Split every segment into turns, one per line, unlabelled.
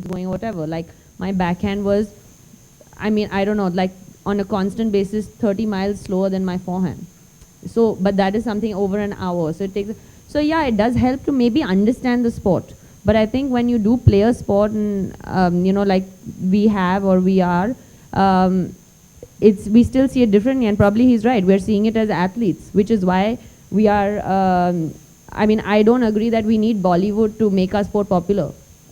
going or whatever. Like my backhand was, I mean, I don't know, like on a constant basis, 30 miles slower than my forehand. So, but that is something over an hour. So it takes, so yeah, it does help to maybe understand the sport. But I think when you do play a sport and, you know, like we have or we are, we still see it differently, and probably he's right. We're seeing it as athletes, which is why we are, I mean, I don't agree that we need Bollywood to make our sport popular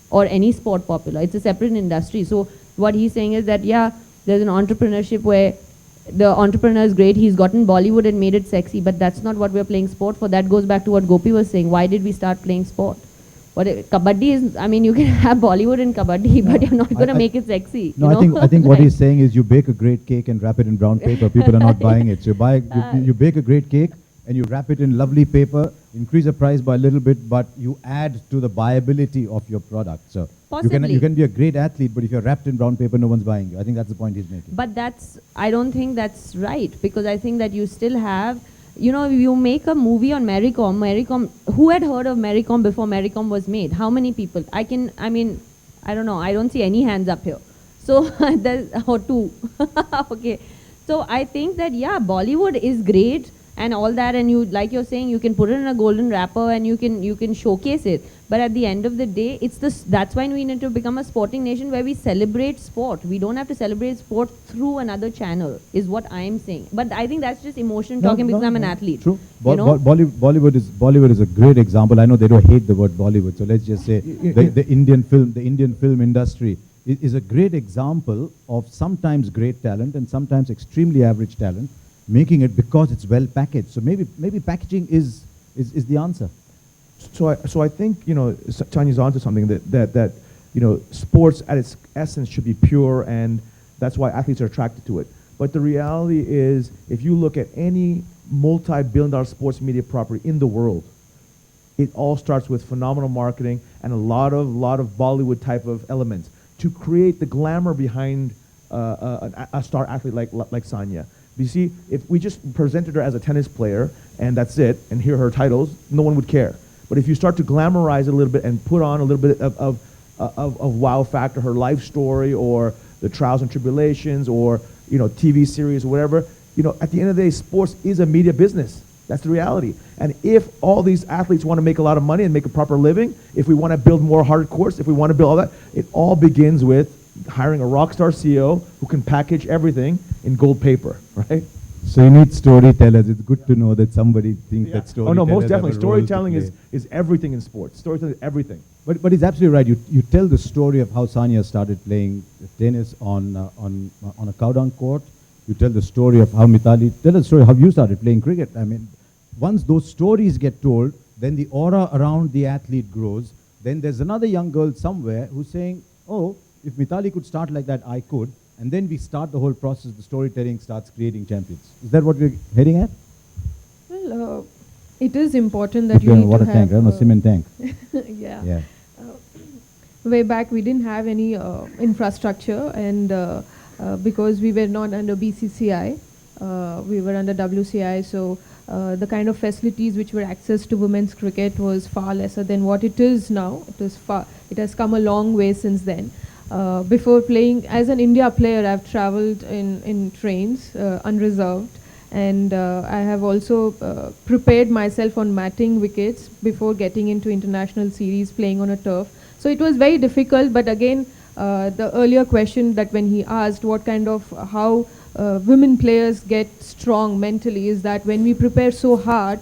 or any sport popular. It's a separate industry. So what he's saying is that, yeah, there's an entrepreneurship where the entrepreneur is great. He's gotten Bollywood and made it sexy, but that's not what we're playing sport for. That goes back to what Gopi was saying. Why did we start playing sport? Kabaddi is, I mean, you can have Bollywood in Kabaddi, but you're not going to make it sexy.
No, I think what he's saying is you bake a great cake and wrap it in brown paper. People are not buying it. So you bake a great cake and you wrap it in lovely paper, increase the price by a little bit, but you add to the buyability of your product. So you can be a great athlete, but if you're wrapped in brown paper, no one's buying you. I think that's the point he's making.
But I don't think that's right, because I think that you still have, you know, you make a movie on Mary Kom. Who had heard of Mary Kom before Mary Kom was made? How many people? I mean, I don't know. I don't see any hands up here. So, or two. Okay. So I think that, yeah, Bollywood is great and all that, and you, like you're saying, you can put it in a golden wrapper and you can showcase it. But at the end of the day, that's why we need to become a sporting nation where we celebrate sport. We don't have to celebrate sport through another channel, is what I'm saying. But I think that's just emotion talking because I'm an athlete.
True. Bollywood is a great example. I know they don't hate the word Bollywood, so let's just say the Indian film industry is a great example of sometimes great talent and sometimes extremely average talent, making it because it's well packaged. So maybe packaging is the answer.
So I think, you know, Tanya's onto something that you know, sports at its essence should be pure, and that's why athletes are attracted to it. But the reality is, if you look at any multi-billion-dollar sports media property in the world, it all starts with phenomenal marketing and a lot of Bollywood type of elements to create the glamour behind a star athlete like Sania. You see, if we just presented her as a tennis player and that's it, and hear her titles, no one would care. But if you start to glamorize it a little bit and put on a little bit of wow factor, her life story or the trials and tribulations or, you know, TV series or whatever, you know, at the end of the day, sports is a media business. That's the reality. And if all these athletes want to make a lot of money and make a proper living, if we want to build more hard courts, if we want to build all that, it all begins with hiring a rock star CEO who can package everything in gold paper, right?
So you need storytellers. It's good to know that somebody thinks that storytellers.
Oh no, most definitely. Storytelling is everything in sports. Storytelling is everything.
But he's absolutely right. You tell the story of how Sania started playing tennis on a cow-down court. You tell the story of how Mithali. Tell the story of how you started playing cricket. I mean, once those stories get told, then the aura around the athlete grows. Then there's another young girl somewhere who's saying, "Oh, if Mithali could start like that, I could." And then we start the whole process. The storytelling starts creating champions. Is that what we're heading at?
Well, it is important that you need
water
to
tank,
have...
no cement tank.
Yeah. Way back, we didn't have any infrastructure, and because we were not under BCCI, we were under WCI, so the kind of facilities which were access to women's cricket was far lesser than what it is now. It has come a long way since then. Before playing as an India player, I've traveled in trains unreserved, and I have also prepared myself on matting wickets before getting into international series playing on a turf. So it was very difficult, but again, the earlier question that when he asked what kind of, how women players get strong mentally, is that when we prepare so hard,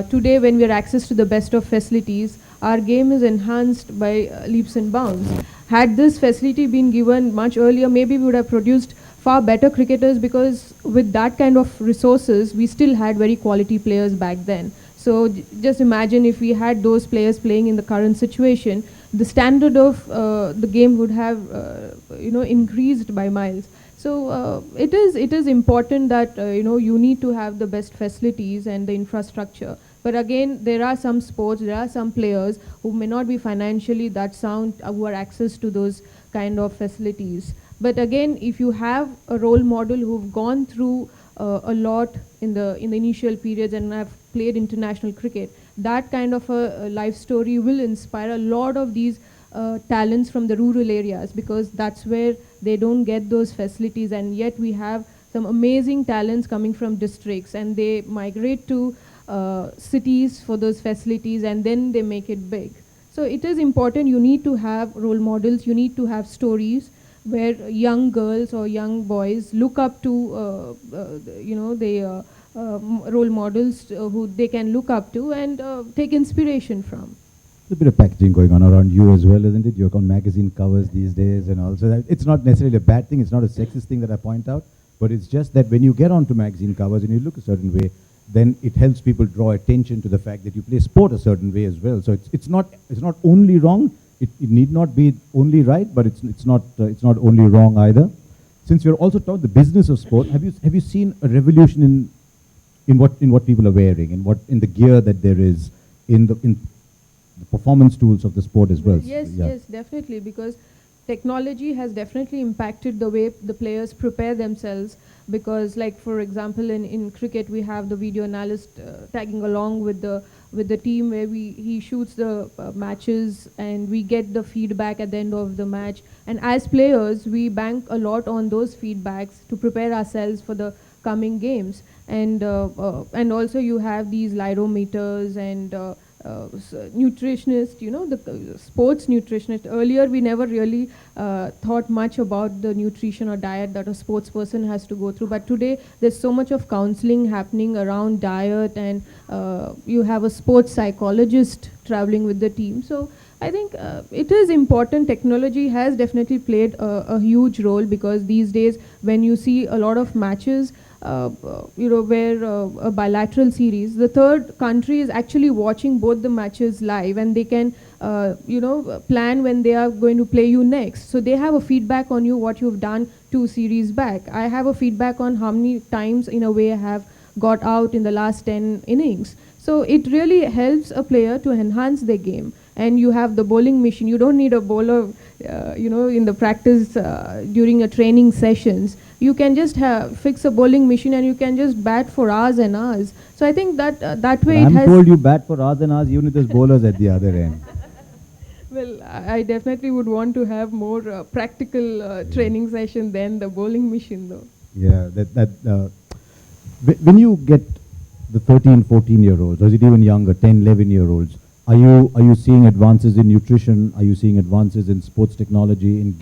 today when we have access to the best of facilities, our game is enhanced by leaps and bounds. Had this facility been given much earlier, maybe we would have produced far better cricketers, because with that kind of resources, we still had very quality players back then. So just imagine if we had those players playing in the current situation, the standard of the game would have increased by miles. So it is important that you need to have the best facilities and the infrastructure. But again, there are some sports, there are some players who may not be financially that sound, who have access to those kind of facilities. But again, if you have a role model who've gone through a lot in the initial periods and have played international cricket, that kind of a life story will inspire a lot of these talents from the rural areas, because that's where they don't get those facilities, and yet we have some amazing talents coming from districts, and they migrate to cities for those facilities, and then they make it big. So it is important. You need to have role models. You need to have stories where young girls or young boys look up to, role models who they can look up to and take inspiration from.
There's a bit of packaging going on around you as well, isn't it? You're on magazine covers these days and also that it's not necessarily a bad thing. It's not a sexist thing that I point out, but it's just that when you get onto magazine covers and you look a certain way, then it helps people draw attention to the fact that you play sport a certain way as well. So it's not only wrong. It need not be only right, but it's not only wrong either. Since we're also taught the business of sport, have you seen a revolution in what people are wearing, in the gear that there is, in the performance tools of the sport as well?
Yes,
Yeah.
yes, definitely, because technology has definitely impacted the way the players prepare themselves, because like for example in cricket we have the video analyst tagging along with the team, where he shoots the matches and we get the feedback at the end of the match, and as players we bank a lot on those feedbacks to prepare ourselves for the coming games, and also you have these lyrometers and nutritionist, the sports nutritionist. Earlier we never really thought much about the nutrition or diet that a sports person has to go through, but today there's so much of counseling happening around diet, and you have a sports psychologist traveling with the team. So I think it is important. Technology has definitely played a huge role, because these days when you see a lot of matches where a bilateral series, the third country is actually watching both the matches live, and they can plan when they are going to play you next. So they have a feedback on you, what you've done 2 series back. I have a feedback on how many times in a way I have got out in the last 10 innings. So it really helps a player to enhance their game. And you have the bowling machine. You don't need a bowler, in the practice during a training sessions. You can just fix a bowling machine and you can just bat for hours and hours. So I think that way
I'm told you bat for hours and hours, even if there's bowlers at the other end.
Well, I definitely would want to have more practical training session than the bowling machine, though.
Yeah, when you get the 13, 14-year-olds, or is it even younger, 10, 11-year-olds, are you seeing advances in nutrition? Are you seeing advances in sports technology, in